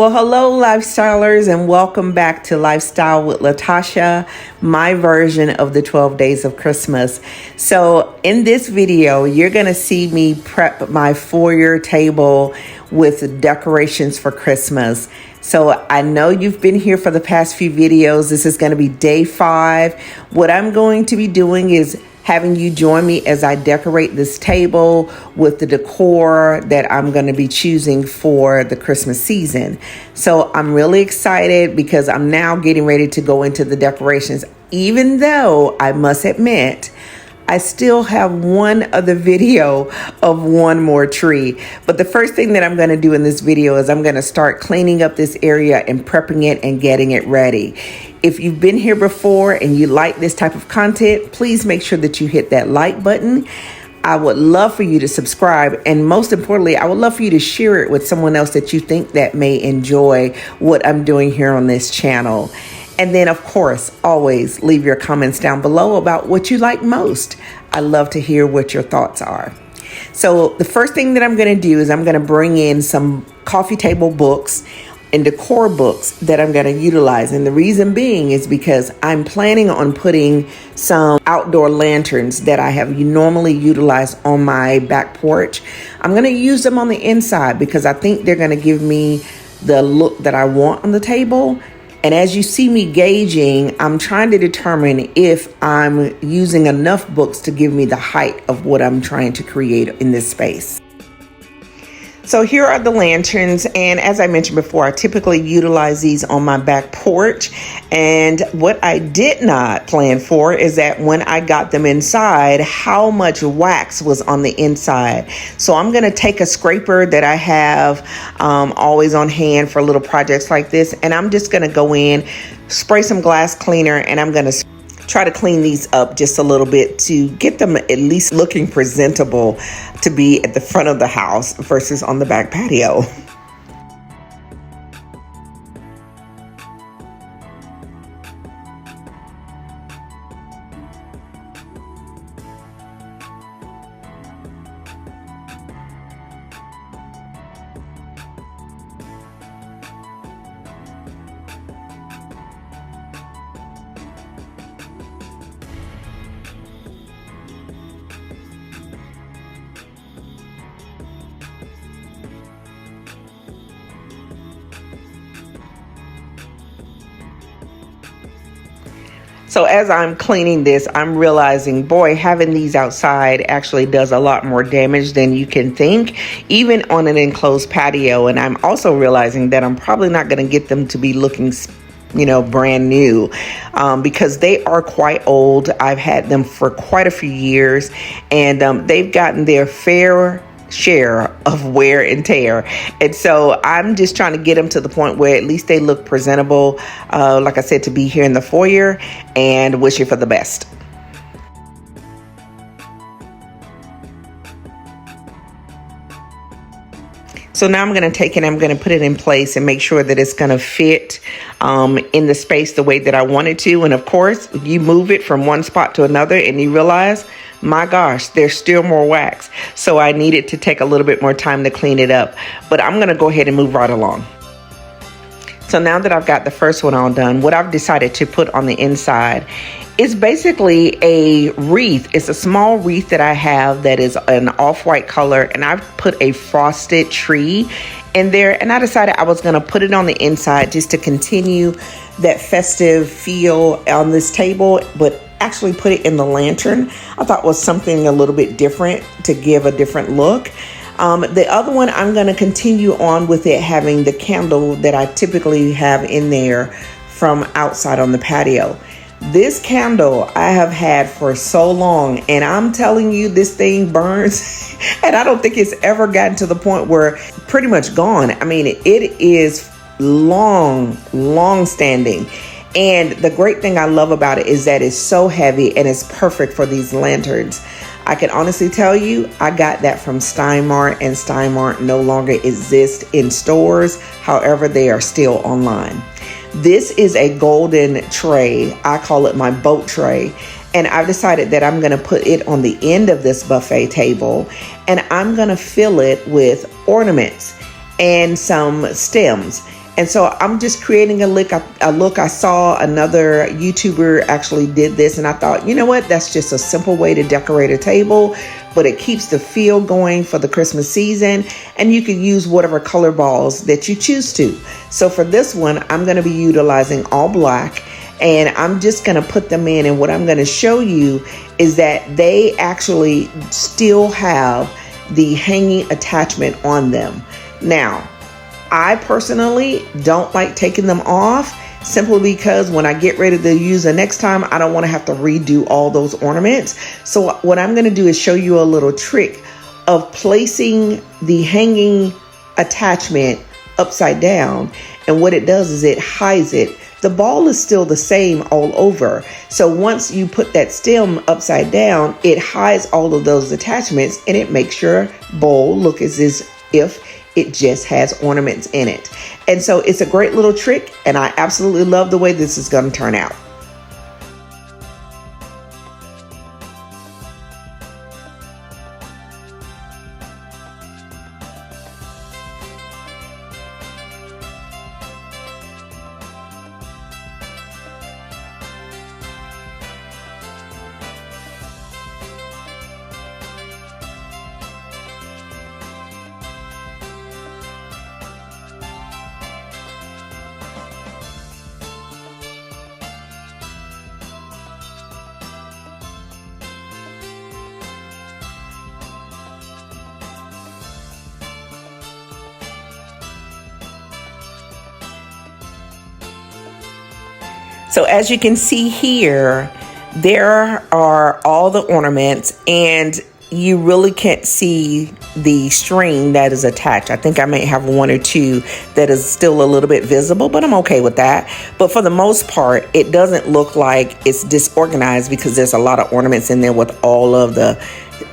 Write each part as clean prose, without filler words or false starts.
Well, hello, lifestylers, and welcome back to Lifestyle with Latasha, my version of the 12 days of Christmas. So in this video, you're going to see me prep my foyer table with decorations for Christmas. So I know you've been here for the past few videos. This is going to be day 5. What I'm going to be doing is having you join me as I decorate this table with the decor that I'm going to be choosing for the Christmas season. So I'm really excited because I'm now getting ready to go into the decorations, even though I must admit, I still have one other video of one more tree. But the first thing that I'm going to do in this video is I'm going to start cleaning up this area and prepping it and getting it ready. If you've been here before and you like this type of content, please make sure that you hit that like button. I would love for you to subscribe. And most importantly, I would love for you to share it with someone else that you think that may enjoy what I'm doing here on this channel. And then, of course, always leave your comments down below about what you like most. I love to hear what your thoughts are. So the first thing that I'm going to do is I'm going to bring in some coffee table books and decor books that I'm going to utilize. And the reason being is because I'm planning on putting some outdoor lanterns that I have normally utilized on my back porch. I'm going to use them on the inside because I think they're going to give me the look that I want on the table. And as you see me gauging, I'm trying to determine if I'm using enough books to give me the height of what I'm trying to create in this space. So here are the lanterns, and as I mentioned before, I typically utilize these on my back porch. And what I did not plan for is that when I got them inside, how much wax was on the inside. So I'm going to take a scraper that I have always on hand for little projects like this, and I'm just going to go in, spray some glass cleaner, and I'm going to try to clean these up just a little bit to get them at least looking presentable to be at the front of the house versus on the back patio. So as I'm cleaning this, I'm realizing, boy, having these outside actually does a lot more damage than you can think, even on an enclosed patio. And I'm also realizing that I'm probably not going to get them to be looking, brand new, because they are quite old. I've had them for quite a few years, and they've gotten their fair share of wear and tear. And so I'm just trying to get them to the point where at least they look presentable, like I said, to be here in the foyer, and wish you for the best. So now I'm going to take it, I'm going to put it in place and make sure that it's going to fit in the space the way that I want it to. And of course, you move it from one spot to another and you realize, my gosh, there's still more wax. So I needed to take a little bit more time to clean it up. But I'm going to go ahead and move right along. So now that I've got the first one all done, what I've decided to put on the inside is basically a wreath. It's a small wreath that I have that is an off-white color, and I've put a frosted tree in there, and I decided I was going to put it on the inside just to continue that festive feel on this table, but actually put it in the lantern. I thought was something a little bit different to give a different look. The other one, I'm going to continue on with it having the candle that I typically have in there from outside on the patio. This candle I have had for so long, and I'm telling you, this thing burns and I don't think it's ever gotten to the point where pretty much gone. I mean, it is long standing. And the great thing I love about it is that it's so heavy and it's perfect for these lanterns. I can honestly tell you, I got that from Steinmart, and Steinmart no longer exists in stores. However, they are still online. This is a golden tray. I call it my boat tray. And I've decided that I'm going to put it on the end of this buffet table, and I'm going to fill it with ornaments and some stems. And so I'm just creating a look. I saw another YouTuber actually did this, and I thought, you know what? That's just a simple way to decorate a table, but it keeps the feel going for the Christmas season, and you can use whatever color balls that you choose to. So for this one, I'm going to be utilizing all black, and I'm just going to put them in. And what I'm going to show you is that they actually still have the hanging attachment on them. Now, I personally don't like taking them off, simply because when I get ready to use the next time, I don't want to have to redo all those ornaments. So what I'm going to do is show you a little trick of placing the hanging attachment upside down. And what it does is it hides it. The ball is still the same all over. So once you put that stem upside down, it hides all of those attachments, and it makes your bowl look as if it just has ornaments in it. And so it's a great little trick, and I absolutely love the way this is going to turn out. So as you can see here, there are all the ornaments, and you really can't see the string that is attached. I think I may have one or two that is still a little bit visible, but I'm okay with that. But for the most part, it doesn't look like it's disorganized because there's a lot of ornaments in there with all of the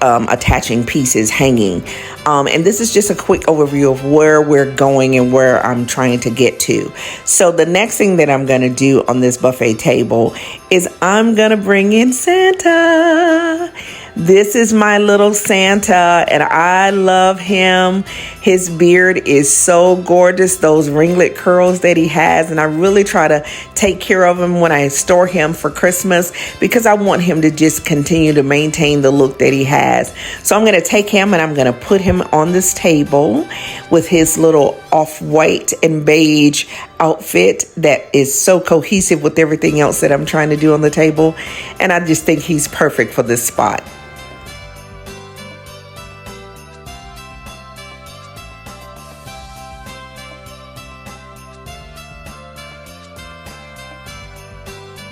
attaching pieces hanging. And this is just a quick overview of where we're going and where I'm trying to get to. So the next thing that I'm going to do on this buffet table is I'm going to bring in Santa. This is my little Santa, and I love him. His beard is so gorgeous, those ringlet curls that he has, and I really try to take care of him when I store him for Christmas because I want him to just continue to maintain the look that he has. So I'm going to take him and I'm going to put him on this table with his little off-white and beige outfit that is so cohesive with everything else that I'm trying to do on the table, and I just think he's perfect for this spot.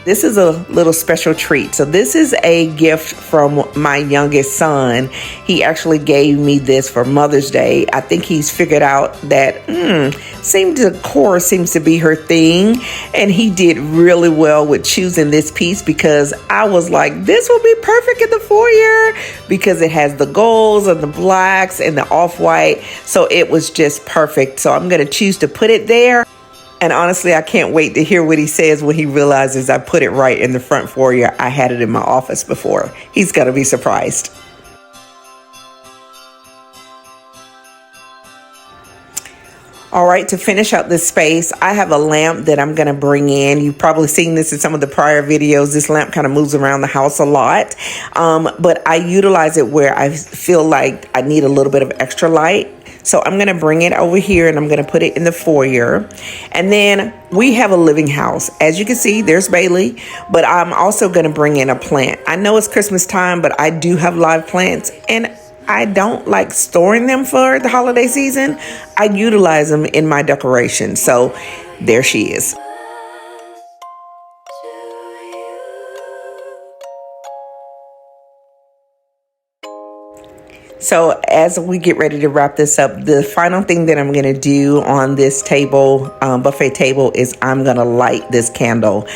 This is a little special treat. So this is a gift from my youngest son. He actually gave me this for Mother's Day. I think he's figured out that decor seems to be her thing. And he did really well with choosing this piece because I was like, this will be perfect in the foyer because it has the golds and the blacks and the off-white. So it was just perfect. So I'm going to choose to put it there. And honestly, I can't wait to hear what he says when he realizes I put it right in the front foyer. I had it in my office before. He's going to be surprised. All right, to finish out this space, I have a lamp that I'm going to bring in. You've probably seen this in some of the prior videos. This lamp kind of moves around the house a lot, but I utilize it where I feel like I need a little bit of extra light. So I'm going to bring it over here and I'm going to put it in the foyer. And then we have a living house. As you can see, there's Bailey, but I'm also going to bring in a plant. I know it's Christmas time, but I do have live plants and I don't like storing them for the holiday season. I utilize them in my decoration. So there she is. So as we get ready to wrap this up, the final thing that I'm going to do on this table, buffet table, is I'm going to light this candle.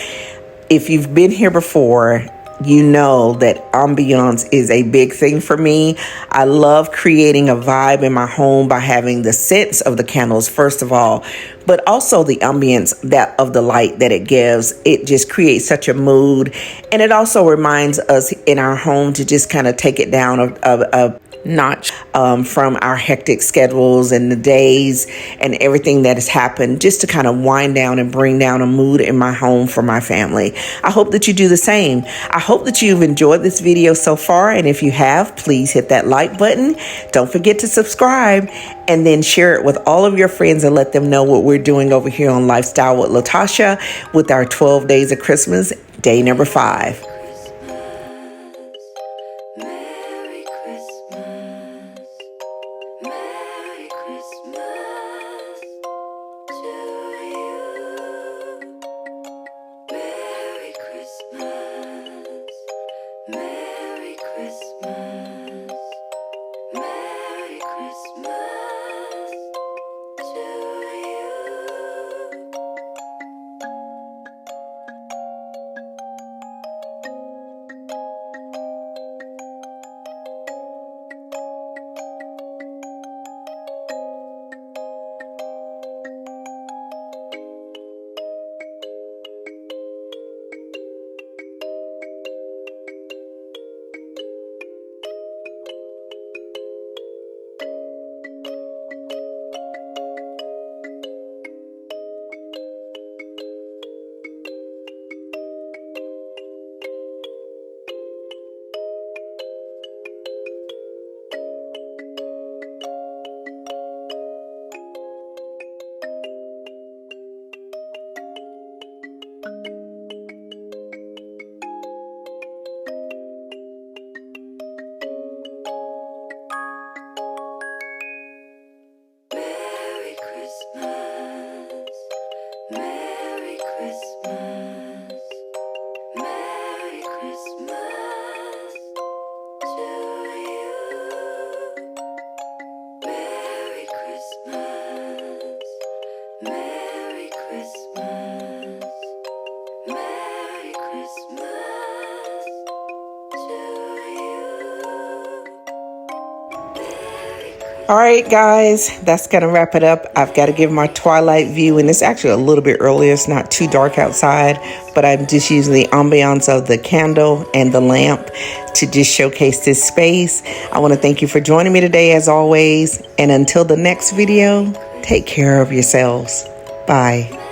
If you've been here before, you know that ambiance is a big thing for me. I love creating a vibe in my home by having the scents of the candles, first of all, but also the ambience of the light that it gives. It just creates such a mood. And it also reminds us in our home to just kind of take it down a not from our hectic schedules and the days and everything that has happened, just to kind of wind down and bring down a mood in my home for my family. I hope that you do the same. I hope that you've enjoyed this video so far, and if you have, please hit that like button. Don't forget to subscribe, and then share it with all of your friends and let them know what we're doing over here on Lifestyle with Latasha with our 12 Days of Christmas, day number 5. All right, guys, that's going to wrap it up. I've got to give my twilight view, and it's actually a little bit earlier. It's not too dark outside, but I'm just using the ambiance of the candle and the lamp to just showcase this space. I want to thank you for joining me today, as always. And until the next video, take care of yourselves. Bye.